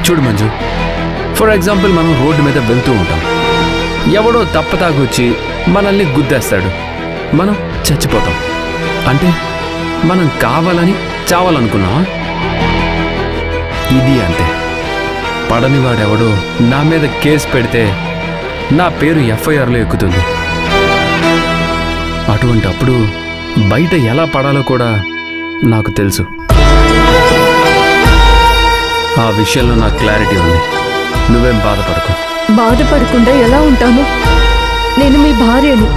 చూడు Manju, for example మనం road మీద వెళ్తూ ఉంటాం, ఎవడో తప్పతాగొచ్చి మనల్ని గుద్దేస్తాడు, మనం చచ్చిపోతాం. అంటే మనం కావాలని చావాలనుకున్నావా? ఇది అంతే. పడనివాడెవడో నా మీద కేసు పెడితే నా పేరు ఎఫ్ఐఆర్లో ఎక్కుతుంది. అటువంటి అప్పుడు బయట ఎలా పడాలో కూడా నాకు తెలుసు. ఆ విషయంలో నాకు క్లారిటీ ఉంది. నువ్వేం బాధపడకు. బాధపడకుండా ఎలా ఉంటాను? నేను మీ భార్యని.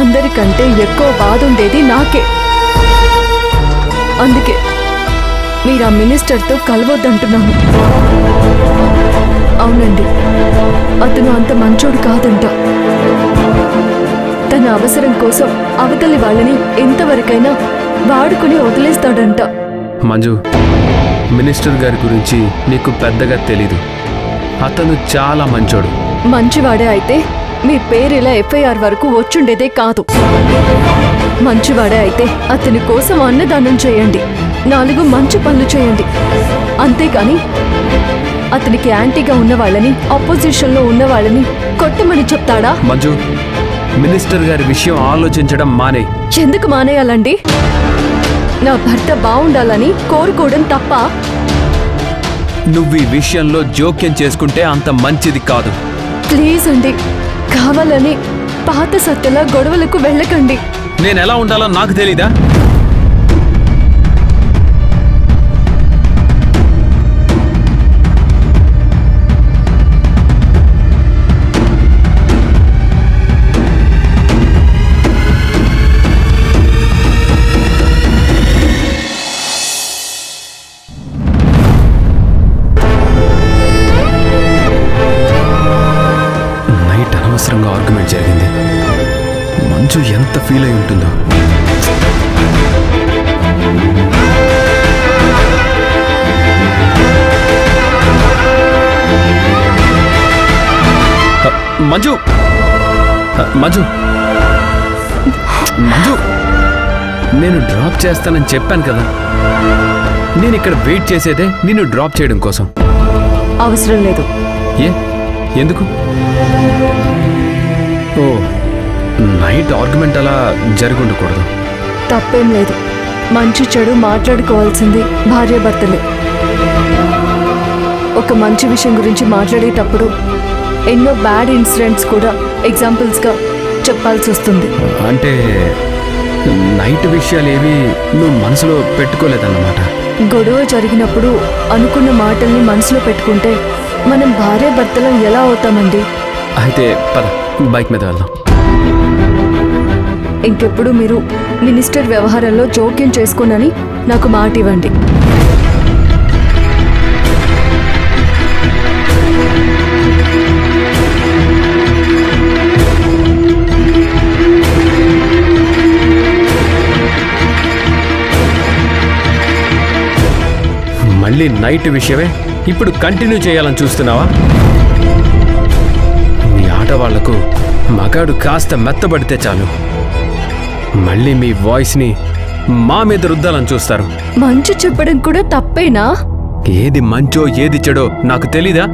అందరికంటే ఎక్కువ బాధ ఉండేది నాకే. అందుకే మీరు ఆ మినిస్టర్తో కలవద్దంటున్నాను. అవునండి, అతను అంత మంచోడు కాదంట. తన అవసరం కోసం అవతలి వాళ్ళని ఎంతవరకైనా వాడుకుని వదిలేస్తాడంట. మంజు, మినిస్టర్ గారి గురించి నీకు పెద్దగా తెలీదు. అతను చాలా మంచోడు. మంచివాడే అయితే మీ పేరు ఇలా ఎఫ్ఐఆర్ వరకు వచ్చుండేదే కాదు. మంచివాడే అయితే అతని కోసం అన్నదానం చేయండి, 4 మంచి పనులు చేయండి. అంతేకాని అతనికి యాంటీగా ఉన్న వాళ్ళని, ఆపోజిషన్లో ఉన్న వాళ్ళని కొట్టమని చెప్తాడా? మంజు, మినిస్టర్ గారి విషయం ఆలోచించడం మానే. ఎందుకు మానేయాలండి? నా భర్త బాగుండాలని కోరుకోవడం తప్ప? నువ్వు ఈ విషయంలో జోక్యం చేసుకుంటే అంత మంచిది కాదు. ప్లీజ్ అండి, కావాలని పాత సత్తుల గొడవలకు వెళ్ళకండి. నేనెలా ఉండాలో నాకు తెలీదా? అనవసరంగా ఆర్గ్యుమెంట్ జరిగింది. మంజు ఎంత ఫీల్ అయి ఉంటుందో. మంజు మంజు మంజు నేను డ్రాప్ చేస్తానని చెప్పాను కదా. నేను ఇక్కడ వెయిట్ చేసేదే నిన్ను డ్రాప్ చేయడం కోసం. అవసరం లేదు. ఎందుకు? ఓ, నైట్ ఆర్గ్యుమెంట్ అలా జరుగుండకూడదు. తప్పేం లేదు. మంచి చెడు మాట్లాడుకోవాల్సింది భార్యాభర్తలే. ఒక మంచి విషయం గురించి మాట్లాడేటప్పుడు ఎన్నో బ్యాడ్ ఇన్సిడెంట్స్ కూడా ఎగ్జాంపుల్స్గా చెప్పాల్సి వస్తుంది. అంటే నైట్ విషయాలు ఏవి నువ్వు మనసులో పెట్టుకోలేదన్నమాట. గొడవ జరిగినప్పుడు అనుకున్న మాటల్ని మనసులో పెట్టుకుంటే మనం భార్యాభర్తలం ఎలా అవుతామండి? అయితే పద, బైక్ మీద వెళ్దాం. ఇంకెప్పుడు మీరు మినిస్టర్ వ్యవహారంలో జోక్యం చేసుకోనని నాకు మాట ఇవ్వండి. మళ్ళీ నైట్ విషయమే ఇప్పుడు కంటిన్యూ చేయాలని చూస్తున్నావా? మీ ఆడవాళ్లకు మగాడు కాస్త మెత్తబడితే చాలు, మళ్ళీ మీ వాయిస్ని మా మీద రుద్దాలని చూస్తారు. మంచి చెప్పడం కూడా తప్పేనా? ఏది మంచో ఏది చెడో నాకు తెలీదా?